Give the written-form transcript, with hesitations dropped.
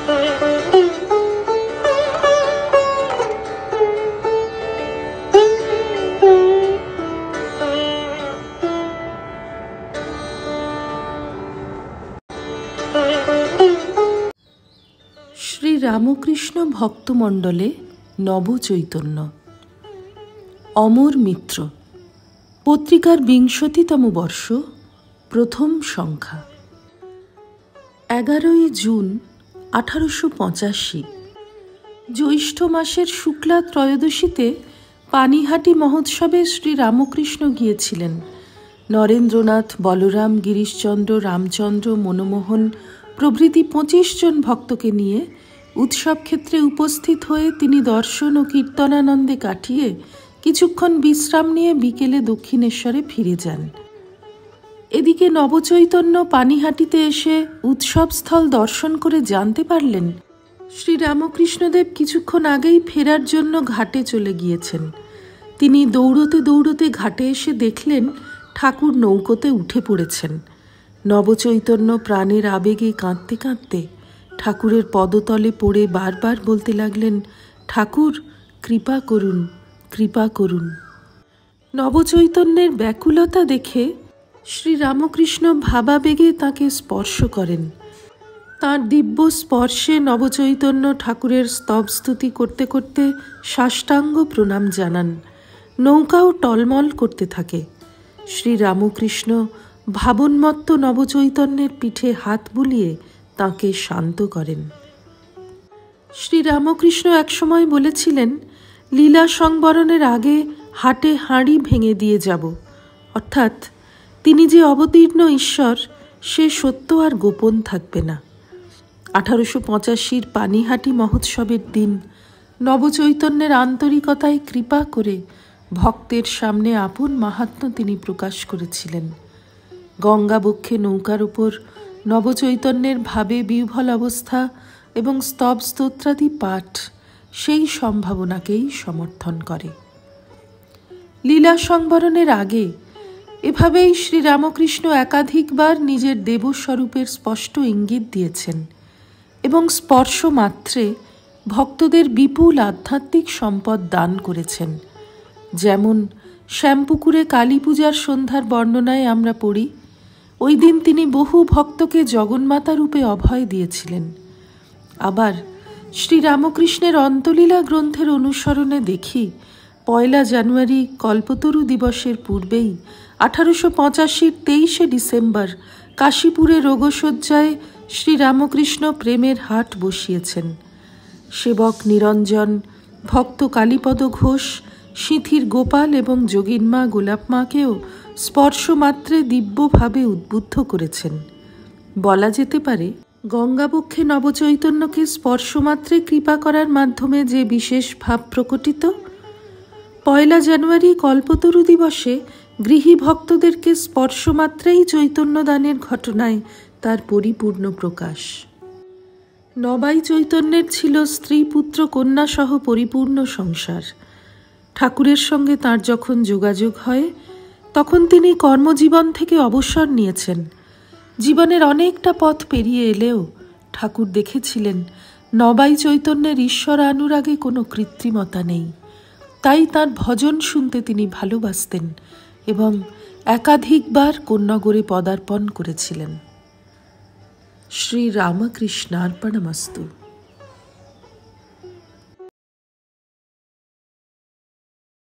শ্রী রামকৃষ্ণ ভক্তমণ্ডলে নবচৈতন্য। অমর মিত্র পত্রিকার ২০তম বর্ষ, প্রথম সংখ্যা। ১১ই জুন ১৮৮৫। জ্যৈষ্ঠ মাসের শুক্লা ত্রয়োদশীতে পানিহাটি মহোৎসবে শ্রী রামকৃষ্ণ গিয়েছিলেন। নরেন্দ্রনাথ, বলরাম, গিরিশচন্দ্র, রামচন্দ্র, মনমোহন প্রভৃতি ২৫ জন ভক্তকে নিয়ে উৎসব ক্ষেত্রে উপস্থিত হয়ে তিনি দর্শন ও কীর্তনানন্দে কাটিয়ে কিছুক্ষণ বিশ্রাম নিয়ে বিকেলে দক্ষিণেশ্বরে ফিরে যান। এদিকে নবচৈতন্য পানিহাটিতে এসে উৎসবস্থল দর্শন করে জানতে পারলেন শ্রী রামকৃষ্ণদেব কিছুক্ষণ আগেই ফেরার জন্য ঘাটে চলে গিয়েছেন। তিনি দৌড়তে দৌড়তে ঘাটে এসে দেখলেন ঠাকুর নৌকোতে উঠে পড়েছেন। নবচৈতন্য প্রাণের আবেগে কাঁদতে কাঁদতে ঠাকুরের পদতলে পড়ে বারবার বলতে লাগলেন, ঠাকুর কৃপা করুন, কৃপা করুন। নবচৈতন্যের ব্যাকুলতা দেখে শ্রী রামকৃষ্ণ ভাবাবেগে তাকে স্পর্শ করেন। তাঁর দিব্য স্পর্শে নবচৈতন্য ঠাকুরের স্তবস্তুতি করতে করতে সাষ্টাঙ্গ প্রণাম জানান। নৌকাও টলমল করতে থাকে। শ্রী রামকৃষ্ণ ভাবন্মত্ত নবচৈতন্যের পিঠে হাত বুলিয়ে তাঁকে শান্ত করেন। শ্রী রামকৃষ্ণ একসময় বলেছিলেন, লীলা সংবরণের আগে হাটে হাঁড়ি ভেঙে দিয়ে যাব। অর্থাৎ তিনি যে অবতীর্ণ ঈশ্বর সে সত্য আর গোপন থাকবে না। ১৮৮৫ পানিহাটি মহোৎসবের দিন নবচৈতন্যের আন্তরিকতায় কৃপা করে ভক্তের সামনে আপন মাহাত্ম্য তিনি প্রকাশ করেছিলেন। গঙ্গাবক্ষে নৌকার উপর নবচৈতন্যের ভাবে বিহ্বল অবস্থা এবং স্তব স্তোত্রাদি পাঠ সেই সম্ভাবনাকেই সমর্থন করে। লীলা সংবরণের আগে এভাবেই শ্রী রামকৃষ্ণ একাধিকবার নিজের দেবস্বরূপের স্পষ্ট ইঙ্গিত দিয়েছেন এবং স্পর্শ মাত্রে ভক্তদের বিপুল আধ্যাত্মিক সম্পদ দান করেছেন। যেমন শ্যামপুকুরে কালী পূজার সন্ধ্যার বর্ণনায় আমরা পড়ি, ওই দিন তিনি বহু ভক্তকে জগন্মাতা রূপে অভয় দিয়েছিলেন। আবার শ্রী রামকৃষ্ণের অন্তলীলা গ্রন্থের অনুসরণে দেখি ১ জানুয়ারি কল্পতরু দিবসের পূর্বেই ১৮৮৫ ২৩শে ডিসেম্বর কাশীপুরে রোগশয্যায় শ্রী রামকৃষ্ণ প্রেমের হাট বসিয়েছেন। সেবক নিরঞ্জন, ভক্ত কালীপদ ঘোষ, সিঁথির গোপাল এবং যোগিনমা গোলাপমাকেও স্পর্শমাত্রে দিব্যভাবে উদ্বুদ্ধ করেছেন। বলা যেতে পারে গঙ্গাবক্ষে নবচৈতন্যকে স্পর্শমাত্রে কৃপা করার মাধ্যমে যে বিশেষ ভাব প্রকটিত, ১ জানুয়ারি কল্পতরু দিবসে গৃহী ভক্তদেরকে স্পর্শমাত্রেই চৈতন্য দানের ঘটনায় তার পরিপূর্ণ প্রকাশ। নবাই চৈতন্যের ছিল স্ত্রী, পুত্র, কন্যা সহ পরিপূর্ণ সংসার। ঠাকুরের সঙ্গে তার যখন যোগাযোগ হয় তখন তিনি কর্মজীবন থেকে অবসর নিয়েছেন। জীবনের অনেকটা পথ পেরিয়ে এলেও ঠাকুর দেখেছিলেন নবাই চৈতন্যের ঈশ্বর অনুরাগে কোনো কৃত্রিমতা নেই। তাই তার ভজন শুনতে তিনি ভালোবাসতেন এবং একাধিকবার কোন্নগরে পদার্পণ করেছিলেন। শ্রী রামকৃষ্ণার্পণমস্তু।